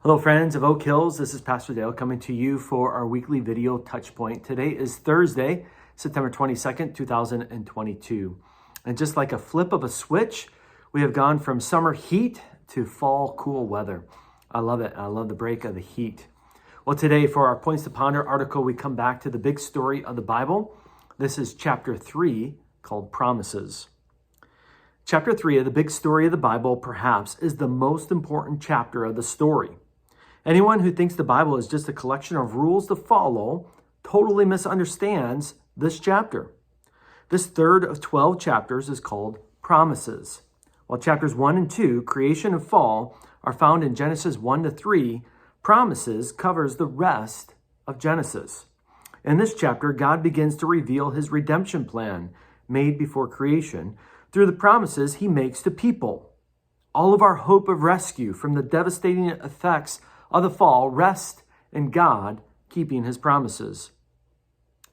Hello friends of Oak Hills, this is Pastor Dale coming to you for our weekly video Touchpoint. Today is Thursday, September 22nd, 2022. And just like a flip of a switch, we have gone from summer heat to fall cool weather. I love it. I love the break of the heat. Well, today for our Points to Ponder article, we come back to the big story of the Bible. This is chapter 3 called Promises. Chapter 3 of the big story of the Bible perhaps is the most important chapter of the story. Anyone who thinks the Bible is just a collection of rules to follow totally misunderstands this chapter. This third of 12 chapters is called Promises. While chapters 1 and 2, creation and fall, are found in Genesis 1 to 3, Promises covers the rest of Genesis. In this chapter, God begins to reveal his redemption plan made before creation through the promises he makes to people. All of our hope of rescue from the devastating effects of the fall rest in God keeping his promises.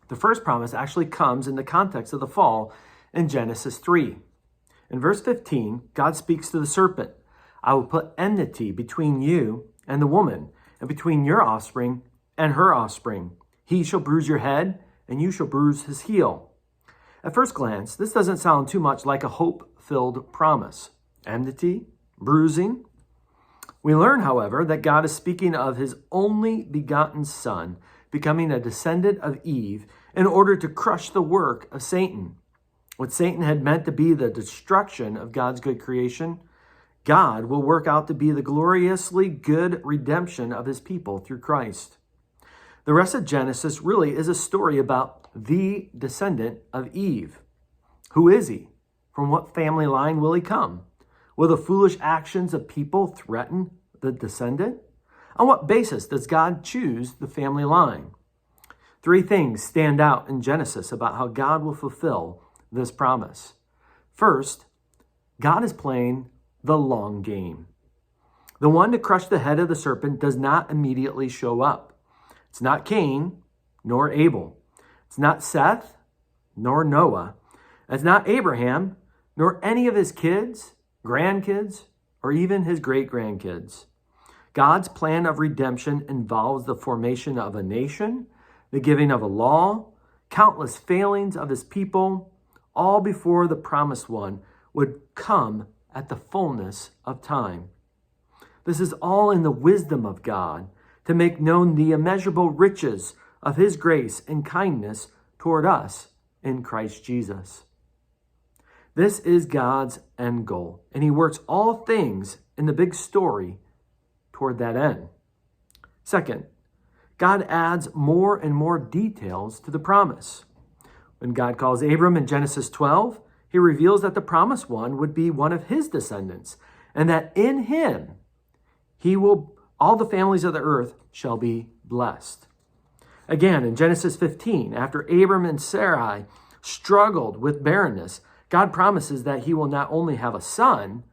The first promise actually comes in the context of the fall in Genesis 3. In verse 15, God speaks to the serpent, "I will put enmity between you and the woman, and between your offspring and her offspring. He shall bruise your head, and you shall bruise his heel." At first glance, this doesn't sound too much like a hope-filled promise. Enmity, bruising. We learn, however, that God is speaking of his only begotten Son becoming a descendant of Eve in order to crush the work of Satan. What Satan had meant to be the destruction of God's good creation, God will work out to be the gloriously good redemption of his people through Christ. The rest of Genesis really is a story about the descendant of Eve. Who is he? From what family line will he come? Will the foolish actions of people threaten the descendant? On what basis does God choose the family line? Three things stand out in Genesis about how God will fulfill this promise. First, God is playing the long game. The one to crush the head of the serpent does not immediately show up. It's not Cain, nor Abel. It's not Seth, nor Noah. It's not Abraham, nor any of his kids, grandkids, or even his great-grandkids. God's plan of redemption involves the formation of a nation, the giving of a law, countless failings of his people, all before the promised one would come at the fullness of time. This is all in the wisdom of God to make known the immeasurable riches of his grace and kindness toward us in Christ Jesus. This is God's end goal, and he works all things in the big story toward that end. Second, God adds more and more details to the promise. When God calls Abram in Genesis 12, he reveals that the promised one would be one of his descendants, and that in him all the families of the earth shall be blessed. Again, in Genesis 15, after Abram and Sarai struggled with barrenness, God promises that he will not only have a son,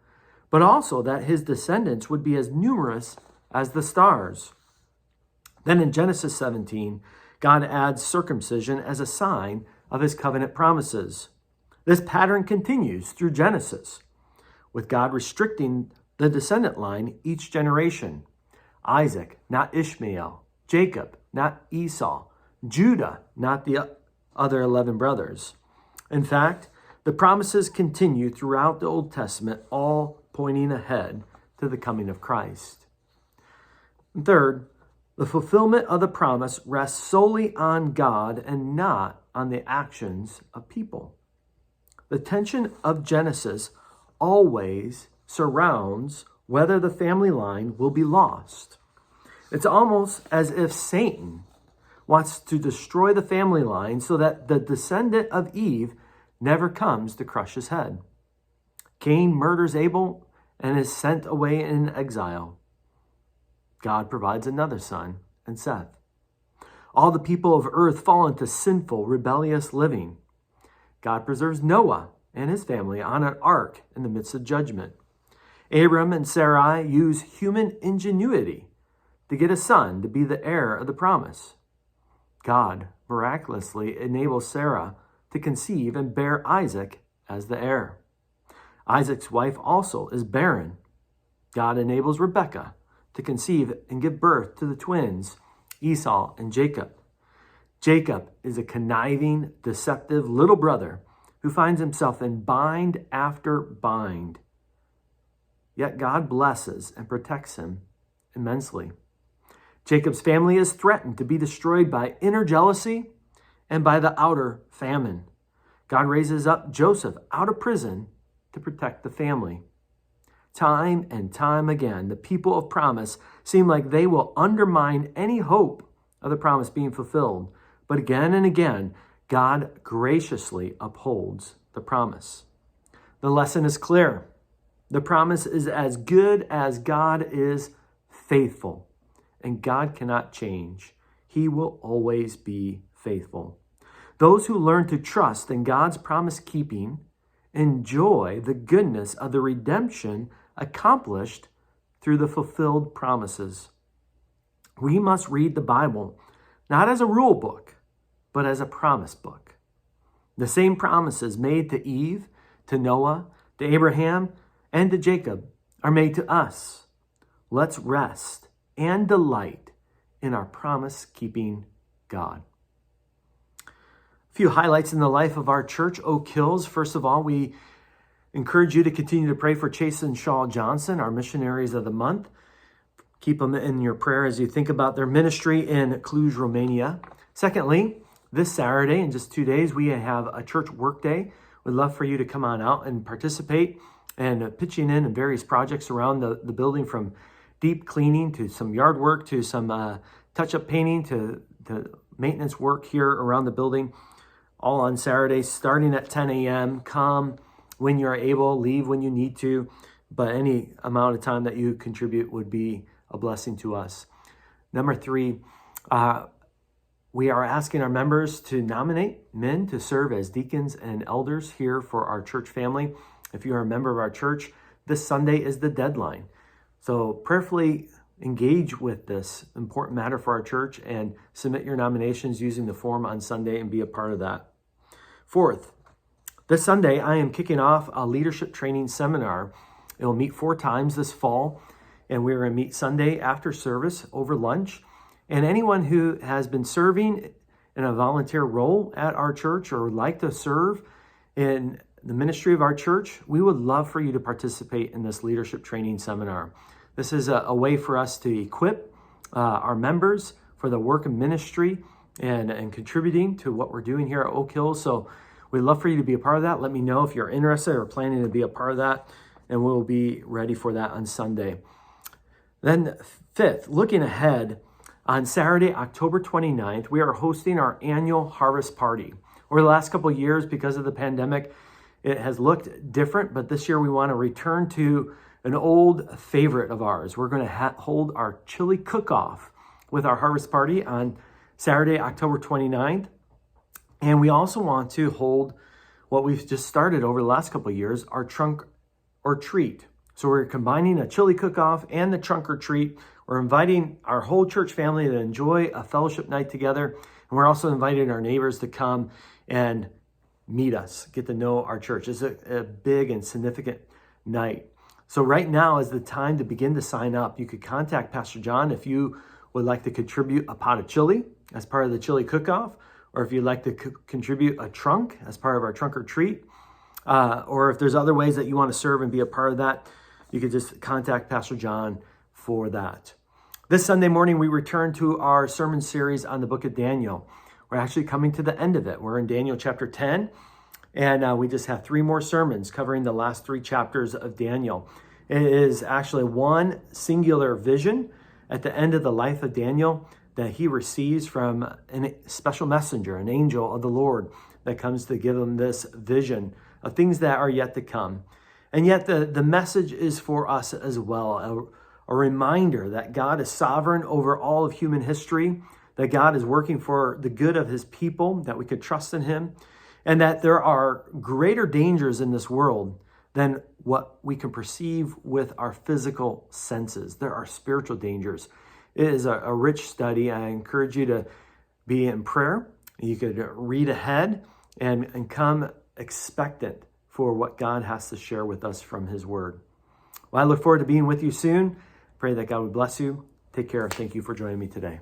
but also that his descendants would be as numerous as the stars. Then in Genesis 17, God adds circumcision as a sign of his covenant promises. This pattern continues through Genesis, with God restricting the descendant line each generation. Isaac, not Ishmael. Jacob, not Esau. Judah, not the other 11 brothers. In fact, the promises continue throughout the Old Testament, all pointing ahead to the coming of Christ. And third, the fulfillment of the promise rests solely on God and not on the actions of people. The tension of Genesis always surrounds whether the family line will be lost. It's almost as if Satan wants to destroy the family line so that the descendant of Eve never comes to crush his head. Cain murders Abel and is sent away in exile. God provides another son in Seth. All the people of earth fall into sinful, rebellious living. God preserves Noah and his family on an ark in the midst of judgment. Abram and Sarai use human ingenuity to get a son to be the heir of the promise. God miraculously enables Sarah to conceive and bear Isaac as the heir. Isaac's wife also is barren. God enables Rebekah to conceive and give birth to the twins, Esau and Jacob. Jacob is a conniving, deceptive little brother who finds himself in bind after bind. Yet God blesses and protects him immensely. Jacob's family is threatened to be destroyed by inner jealousy and by the outer famine. God raises up Joseph out of prison to protect the family. Time and time again, the people of promise seem like they will undermine any hope of the promise being fulfilled. But again and again, God graciously upholds the promise. The lesson is clear. The promise is as good as God is faithful, and God cannot change. He will always be faithful. Those who learn to trust in God's promise-keeping enjoy the goodness of the redemption accomplished through the fulfilled promises. We must read the Bible not as a rule book, but as a promise book. The same promises made to Eve, to Noah, to Abraham, and to Jacob are made to us. Let's rest and delight in our promise-keeping God. A few highlights in the life of our church, Oak Hills. First of all, we encourage you to continue to pray for Chase and Shaw Johnson, our missionaries of the month. Keep them in your prayer as you think about their ministry in Cluj, Romania. Secondly, this Saturday, in just 2 days, we have a church work day. We'd love for you to come on out and participate and pitching in various projects around the building, from deep cleaning to some yard work to some touch-up painting to maintenance work here around the building, all on Saturday, starting at 10 a.m. Come when you're able, leave when you need to, but any amount of time that you contribute would be a blessing to us. Number 3, we are asking our members to nominate men to serve as deacons and elders here for our church family. If you're a member of our church, this Sunday is the deadline. So prayerfully engage with this important matter for our church and submit your nominations using the form on Sunday and be a part of that. Fourth, this Sunday, I am kicking off a leadership training seminar. It will meet 4 times this fall, and we're going to meet Sunday after service over lunch. And anyone who has been serving in a volunteer role at our church or would like to serve in the ministry of our church, we would love for you to participate in this leadership training seminar. This is a way for us to equip our members for the work of ministry and contributing to what we're doing here at Oak Hills. So we'd love for you to be a part of that. Let me know if you're interested or planning to be a part of that, and we'll be ready for that on Sunday. Then fifth, looking ahead, on Saturday, October 29th, we are hosting our annual harvest party. Over the last couple of years, because of the pandemic, it has looked different, but this year we want to return to an old favorite of ours. We're going to hold our chili cook-off with our harvest party on Saturday, October 29th. And we also want to hold what we've just started over the last couple of years, our trunk or treat. So we're combining a chili cook-off and the trunk or treat. We're inviting our whole church family to enjoy a fellowship night together. And we're also inviting our neighbors to come and meet us, get to know our church. It's a big and significant night. So right now is the time to begin to sign up. You could contact Pastor John if you would like to contribute a pot of chili as part of the chili cook-off, or if you'd like to contribute a trunk as part of our trunk or treat, or if there's other ways that you want to serve and be a part of that, you could just contact Pastor John for that. This Sunday morning, we return to our sermon series on the book of Daniel. We're actually coming to the end of it. We're in Daniel chapter 10, and we just have 3 more sermons covering the last 3 chapters of Daniel. It is actually one singular vision at the end of the life of Daniel that he receives from a special messenger, an angel of the Lord, that comes to give him this vision of things that are yet to come. And yet the message is for us as well, a reminder that God is sovereign over all of human history, that God is working for the good of his people, that we could trust in him, and that there are greater dangers in this world than what we can perceive with our physical senses. There are spiritual dangers. It is a rich study. I encourage you to be in prayer. You could read ahead and come expectant for what God has to share with us from his word. Well, I look forward to being with you soon. Pray that God would bless you. Take care. Thank you for joining me today.